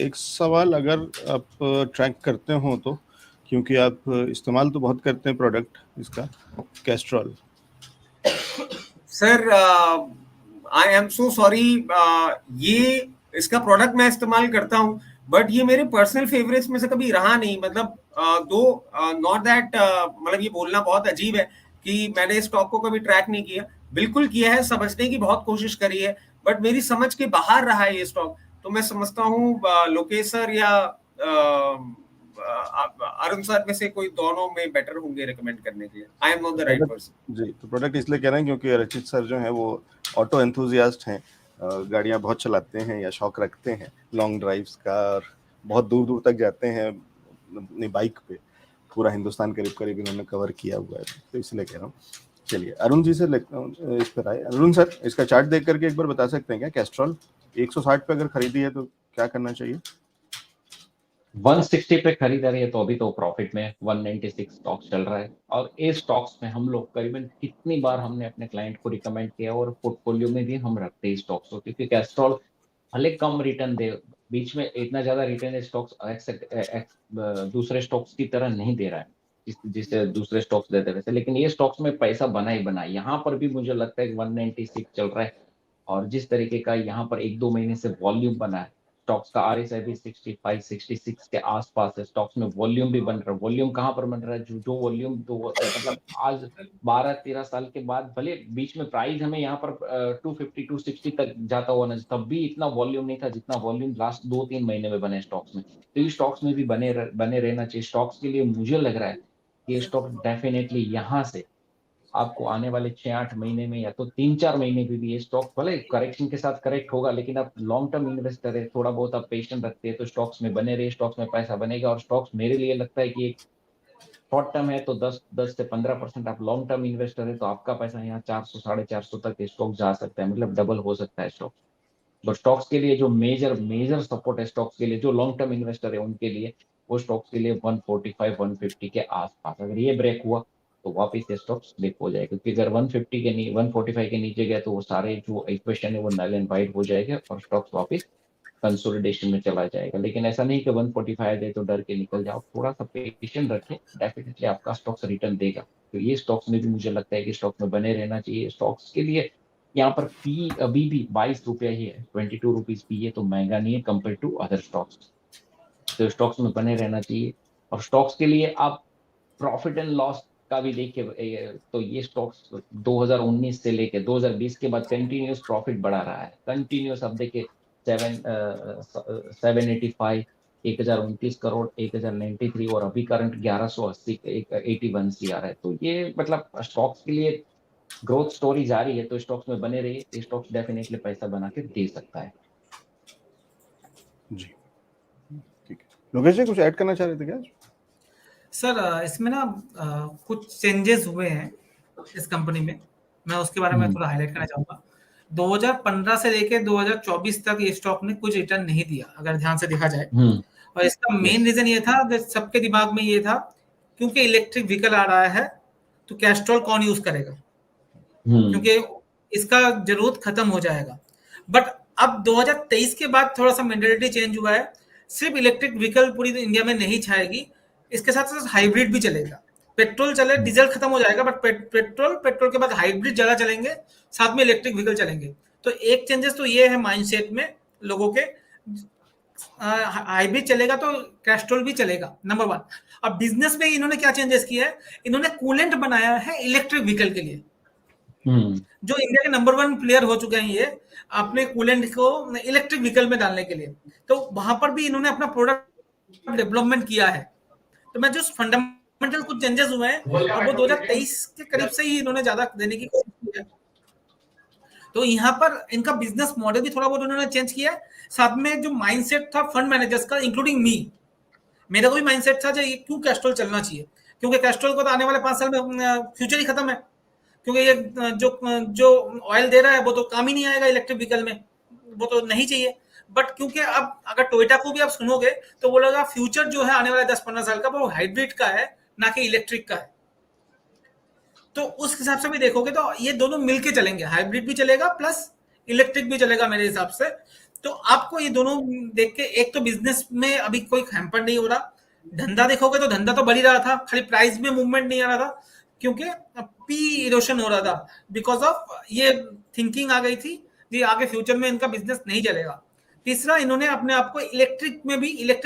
एक सवाल, अगर आप ट्रैक करते हो तो, क्योंकि आप इस्तेमाल तो बहुत करते हैं प्रोडक्ट इसका, Castrol. Sir I am so sorry, ये इसका प्रोडक्ट मैं इस्तेमाल करता हूँ, बट ये मेरे पर्सनल फेवरेट्स में से कभी रहा नहीं। मतलब दो नॉट दैट, मतलब ये बोलना बहुत अजीब है कि मैंने इस स्टॉक को कभी ट्रैक नहीं किया, बिल्कुल किया है, समझने की बहुत कोशिश करी है, बट मेरी समझ के बाहर रहा है ये स्टॉक। तो मैं समझता हूँ लोकेश सर या अरुण सर में से कोई दोनों में बेटर होंगे रिकमेंड करने के लिए। I am not the right person. जी, तो प्रोडक्ट इसलिए कह रहे हैं क्योंकि रचित सर जो हैं वो ऑटो एंथुजियास्ट हैं, गाड़ियां बहुत चलाते हैं या शौक रखते हैं लॉन्ग ड्राइव्स का, और बहुत दूर दूर तक जाते हैं अपनी बाइक पे। पूरा हिंदुस्तान करीब करीब इन्होंने कवर किया हुआ है, तो इसलिए कह रहा हूँ। चलिए अरुण जी से इस पर आए। अरुण सर, इसका चार्ट देख करके एक बार बता सकते हैं क्या, कैस्ट्रॉल 160 पे अगर खरीदी है तो क्या करना चाहिए? 160 पे खरीदा रही है तो अभी तो प्रॉफिट में 196 स्टॉक्स चल रहा है। और इस स्टॉक्स में हम लोग करीबन कितनी बार हमने अपने क्लाइंट को रिकमेंड किया और पोर्टफोलियो में भी हम रखते हैं स्टॉक्स को, क्योंकि कैस्ट्रॉल भले कम रिटर्न दे, बीच में इतना ज्यादा रिटर्न स्टॉक्स दूसरे स्टॉक्स की तरह नहीं दे रहा है जिससे दूसरे स्टॉक्स देते वैसे, लेकिन ये स्टॉक्स में पैसा बना ही बना। यहाँ पर भी मुझे लगता है कि 196 चल रहा है, और जिस तरीके का यहाँ पर 1-2 महीने से वॉल्यूम बना है स्टॉक्स का, RSI भी 65-66 के आसपास है, स्टॉक्स में वॉल्यूम भी बन रहा है। वॉल्यूम कहाँ पर बन रहा है? जो वॉल्यूम मतलब आज 12-13 साल के बाद, भले बीच में प्राइस हमें यहाँ पर 250-260 तक जाता हुआ नजर, तब भी इतना वॉल्यूम नहीं था जितना वॉल्यूम लास्ट 2-3 महीने में बने स्टॉक्स में। तो ये स्टॉक्स में भी बने रहना चाहिए। स्टॉक्स के लिए मुझे लग रहा है कि ये स्टॉक डेफिनेटली यहाँ से आपको आने वाले 6-8 महीने में या तो 3-4 महीने में भी ये स्टॉक भले करेक्शन के साथ करेक्ट होगा, लेकिन आप लॉन्ग टर्म इन्वेस्टर है, थोड़ा बहुत आप पेशेंट रखते हैं तो स्टॉक्स में बने रहे, स्टॉक्स में पैसा बनेगा। और स्टॉक्स मेरे लिए लगता है कि एक शॉर्ट टर्म है तो 10 से 15%, आप लॉन्ग टर्म इन्वेस्टर है तो आपका पैसा यहाँ 400-450 तक स्टॉक जा सकता है, मतलब डबल हो सकता है स्टॉक। बट स्टॉक्स के लिए जो मेजर सपोर्ट है स्टॉक्स के लिए, जो लॉन्ग टर्म इन्वेस्टर है उनके लिए, वो स्टॉक्स के लिए 145-150 के आसपास। अगर ये ब्रेक हुआ तो वापिस ये स्टॉक स्लिप हो जाएगा, क्योंकि अगर 145 के नीचे गया तो वो सारे जो इक्वेशन है वो नल एंड वाइड हो जाएगा और स्टॉक्स वापिस कंसोलिडेशन में चला जाएगा। लेकिन ऐसा नहीं कि 145 आ जाए तो डर के निकल जाओ, थोड़ा सा पेशेंट रखें, डेफिनेटली आपका स्टॉक्स रिटर्न देगा। तो ये स्टॉक्स में भी मुझे लगता है कि स्टॉक्स में बने रहना चाहिए। स्टॉक्स के लिए यहाँ पर पी अभी भी 22 रुपया ही है, 22 रुपीज पी है, तो महंगा नहीं है कंपेयर टू अदर स्टॉक्स। तो स्टॉक्स में बने रहना चाहिए। और स्टॉक्स के लिए आप प्रॉफिट एंड लॉस का भी देखिए, तो ये स्टॉक्स 2019 से लेके 2020 के बाद कंटिन्यूस प्रॉफिट बढ़ा रहा है, कंटिन्यूस। अब देखिए 785, 1029 करोड़, 1093, और अभी करंट 1180, 81 CR है। तो ये मतलब स्टॉक्स के लिए ग्रोथ स्टोरी जारी है, तो स्टॉक्स में बने रहिए, स्टॉक्स डेफिनेटली पैसा बना के दे सकता है। जी ठीक है। लोकेश जी कुछ ऐड करना चाह रहे थे क्या? सर इसमें ना कुछ चेंजेस हुए हैं इस कंपनी में, मैं उसके बारे में थोड़ा हाईलाइट करना चाहूंगा। 2015 से लेके 2024 तक ये स्टॉक ने कुछ रिटर्न नहीं दिया, अगर ध्यान से देखा जाए। और इसका मेन रीजन ये था, सबके दिमाग में ये था, क्योंकि इलेक्ट्रिक व्हीकल आ रहा है तो कैस्ट्रॉल कौन यूज करेगा, क्योंकि इसका जरूरत खत्म हो जाएगा। बट अब 2023 के बाद थोड़ा सा मेंटालिटी चेंज हुआ है, सिर्फ इलेक्ट्रिक व्हीकल पूरी इंडिया में नहीं छाएगी, इसके साथ साथ हाइब्रिड भी चलेगा। पेट्रोल चले, डीजल खत्म हो जाएगा, बट पेट्रोल के बाद हाइब्रिड ज्यादा चलेंगे, साथ में इलेक्ट्रिक व्हीकल चलेंगे। तो एक चेंजेस तो ये है माइंडसेट में लोगों के, हाइब्रिड चलेगा तो कैस्ट्रॉल भी चलेगा, नंबर 1। अब बिजनेस में इन्होंने क्या चेंजेस किया है, इन्होंने कूलेंट बनाया है इलेक्ट्रिक व्हीकल के लिए, जो इंडिया के नंबर 1 प्लेयर हो चुके हैं ये अपने कूलेंट को इलेक्ट्रिक व्हीकल में डालने के लिए। तो वहां पर भी इन्होंने अपना प्रोडक्ट डेवलपमेंट किया है। तो मैं जो फंडामेंटल कुछ चेंजेस हुए हैं, और वो 2023 के करीब से ही इन्होंने ज्यादा देने की कोशिश की है। तो यहाँ पर इनका बिजनेस मॉडल भी थोड़ा बहुत उन्होंने चेंज किया है। साथ में जो माइंडसेट था फंड मैनेजर्स का, इंक्लूडिंग मी, मेरा कोई माइंडसेट था जो ये क्यों कैस्ट्रॉल चलना चाहिए, क्योंकि कैस्ट्रॉल को तो आने वाले 5 साल में फ्यूचर ही खत्म है, क्योंकि ये जो ऑयल दे रहा है वो तो काम ही नहीं आएगा इलेक्ट्रिक व्हीकल में, वो तो नहीं चाहिए। बट क्योंकि अब अगर टोयोटा को भी आप सुनोगे तो बोलेगा फ्यूचर जो है आने वाले 10-15 साल का वो हाइब्रिड का है, ना कि इलेक्ट्रिक का है। तो उस हिसाब से भी देखोगे तो ये दोनों मिलके चलेंगे, हाइब्रिड भी चलेगा प्लस इलेक्ट्रिक भी चलेगा मेरे हिसाब से। तो आपको ये दोनों देख के, एक तो बिजनेस में अभी कोई हैम्पर नहीं हो रहा, धंधा देखोगे तो धंधा तो बढ़ ही रहा था, खाली प्राइस में मूवमेंट नहीं आ रहा था क्योंकि पी इरोशन हो रहा था बिकॉज ऑफ ये थिंकिंग आ गई थी कि आगे फ्यूचर में इनका बिजनेस नहीं चलेगा। तीसरा, इन्होंने अपने आप को इलेक्ट्रिक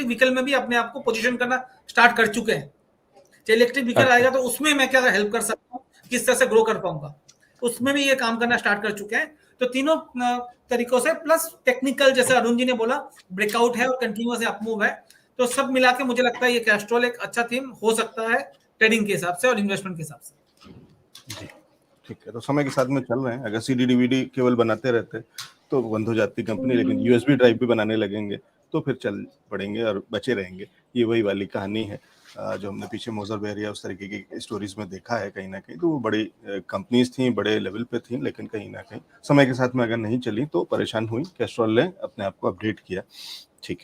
व्हीकल में भी अपने आप को पोजीशन करना स्टार्ट कर चुके हैं। इलेक्ट्रिक व्हीकल आएगा तो उसमें मैं क्या हेल्प कर सकता हूँ, किस तरह से ग्रो कर पाऊंगा, उसमें भी ये काम करना स्टार्ट कर चुके हैं। तो तीनों तरीकों से, प्लस टेक्निकल जैसे अरुण जी ने बोला ब्रेकआउट है और कंटिन्यूअस अपमूव है, तो सब मिला के मुझे लगता है ये कैस्ट्रॉल एक अच्छा थीम हो सकता है ट्रेडिंग के हिसाब से और इन्वेस्टमेंट के हिसाब से। जी ठीक है, तो समय के साथ में चल रहे हैं। अगर सीडी डीवीडी केवल बनाते रहते तो बंद हो जाती कंपनी, लेकिन यूएसबी ड्राइव भी बनाने लगेंगे तो फिर चल पड़ेंगे और बचे रहेंगे। ये वही वाली कहानी है जो हमने पीछे मोजरवेयर या उस तरीके की स्टोरीज में देखा है कहीं ना कहीं। तो वो बड़ी कंपनीज थी, बड़े लेवल पे थी, लेकिन कहीं ना कहीं समय के साथ में अगर नहीं चली तो परेशान हुई। कैस्ट्रॉल ने अपने आप को अपडेट किया। ठीक है।